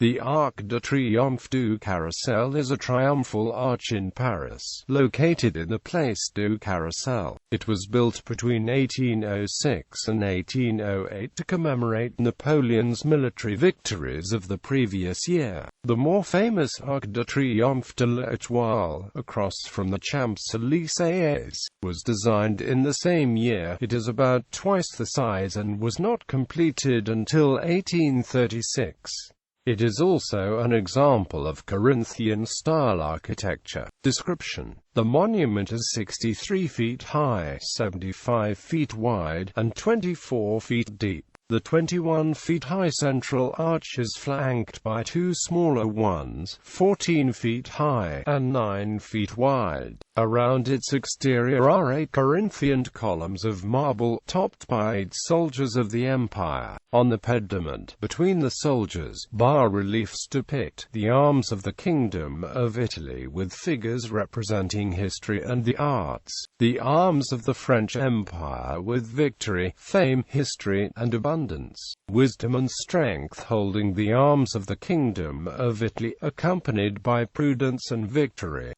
The Arc de Triomphe du Carrousel is a triumphal arch in Paris, located in the Place du Carrousel. It was built between 1806 and 1808 to commemorate Napoleon's military victories of the previous year. The more famous Arc de Triomphe de l'Étoile, across from the Champs Élysées, was designed in the same year. It is about twice the size and was not completed until 1836. It is also an example of Corinthian-style architecture. Description: the monument is 63 feet high, 75 feet wide, and 24 feet deep. The 21-feet-high central arch is flanked by two smaller ones, 14 feet high and 9 feet wide. Around its exterior are 8 Corinthian columns of marble, topped by 8 soldiers of the empire. On the pediment, between the soldiers, bas-reliefs depict the arms of the Kingdom of Italy with figures representing history and the arts, the arms of the French Empire with victory, fame, history, and abundance, wisdom and strength, holding the arms of the Kingdom of Italy, accompanied by prudence and victory.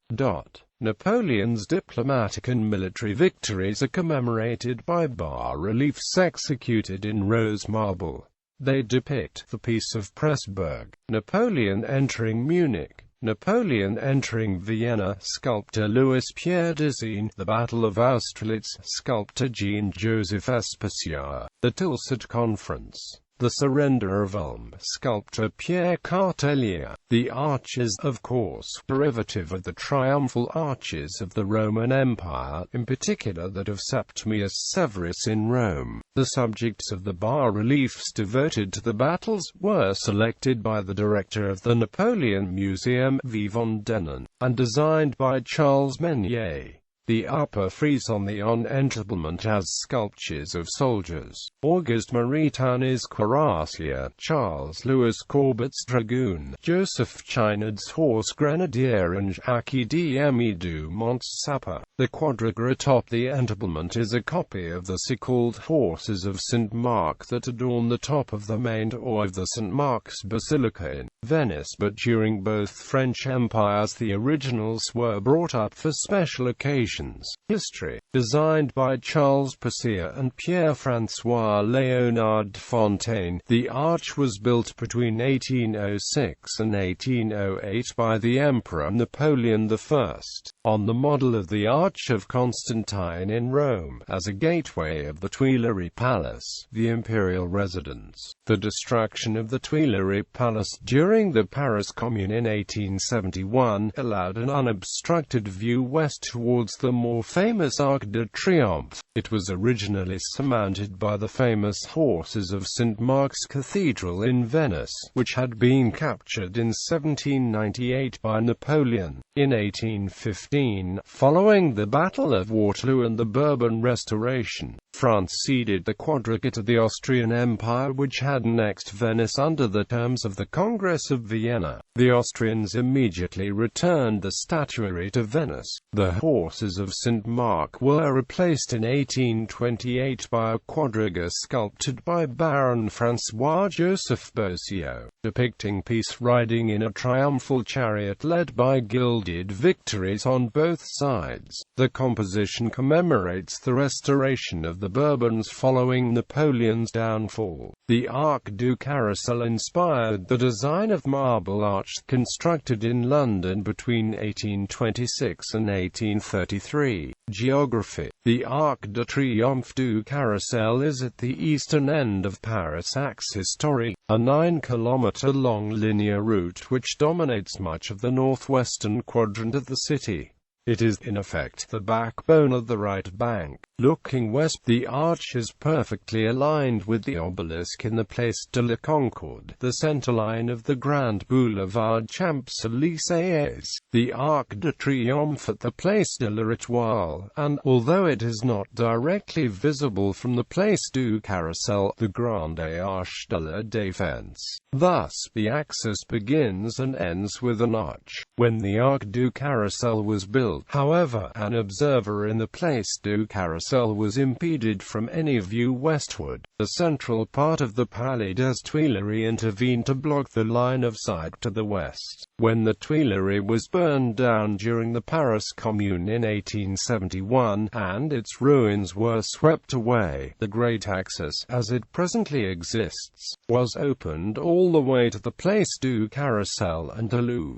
Napoleon's diplomatic and military victories are commemorated by bas-reliefs executed in rose marble. They depict the Peace of Pressburg, Napoleon entering Munich, Napoleon entering Vienna, sculptor Louis-Pierre Dessine, the Battle of Austerlitz, sculptor Jean-Joseph Espasier, the Tilsit Conference, the surrender of Ulm, sculptor Pierre Cartellier. The arch is, of course, derivative of the triumphal arches of the Roman Empire, in particular that of Septimius Severus in Rome. The subjects of the bas-reliefs devoted to the battles were selected by the director of the Napoleon Museum, Vivant Denon, and designed by Charles Meunier. The upper frieze on the entablement has sculptures of soldiers: Auguste Maritain's cuirassier, Charles Louis Courbet's dragoon, Joseph Chinard's horse grenadier, and Jacques d'Emy Dumont's sapper. The quadriga atop the entablement is a copy of the so-called horses of St. Mark that adorn the top of the main door of the St. Mark's Basilica in Venice, but during both French empires the originals were brought up for special occasions. History. Designed by Charles Passier and Pierre-François Léonard Fontaine, the arch was built between 1806 and 1808 by the Emperor Napoleon I, on the model of the Arch of Constantine in Rome, as a gateway of the Tuileries Palace, the imperial residence. The destruction of the Tuileries Palace during the Paris Commune in 1871 allowed an unobstructed view west towards the more famous Arc de Triomphe. It was originally surmounted by the famous horses of St. Mark's Cathedral in Venice, which had been captured in 1798 by Napoleon. In 1815, following the Battle of Waterloo and the Bourbon Restoration, France ceded the quadriga to the Austrian Empire, which had annexed Venice under the terms of the Congress of Vienna. The Austrians immediately returned the statuary to Venice. The horses of St. Mark were replaced in 1828 by a quadriga sculpted by Baron François-Joseph Beausillot, depicting peace riding in a triumphal chariot led by gilded victories on both sides. The composition commemorates the restoration of the Bourbons following Napoleon's downfall. The Arc du Carrousel inspired the design of marble arch constructed in London between 1826 and 1833. Geography. The Arc de Triomphe du Carrousel is at the eastern end of Paris' Axe Historique, a 9-kilometer-long linear route which dominates much of the northwestern quadrant of the city. It is, in effect, the backbone of the right bank. Looking west, the arch is perfectly aligned with the obelisk in the Place de la Concorde, the centerline of the Grand Boulevard Champs Élysées. The Arc de Triomphe at the Place de l'Étoile, and, although it is not directly visible from the Place du Carrousel, the Grande Arche de la Défense. Thus, the axis begins and ends with an arch. When the Arc du Carrousel was built, built. However, an observer in the Place du Carrousel was impeded from any view westward. The central part of the Palais des Tuileries intervened to block the line of sight to the west. When the Tuileries was burned down during the Paris Commune in 1871, and its ruins were swept away, the Great Axis, as it presently exists, was opened all the way to the Place du Carrousel and the Louvre.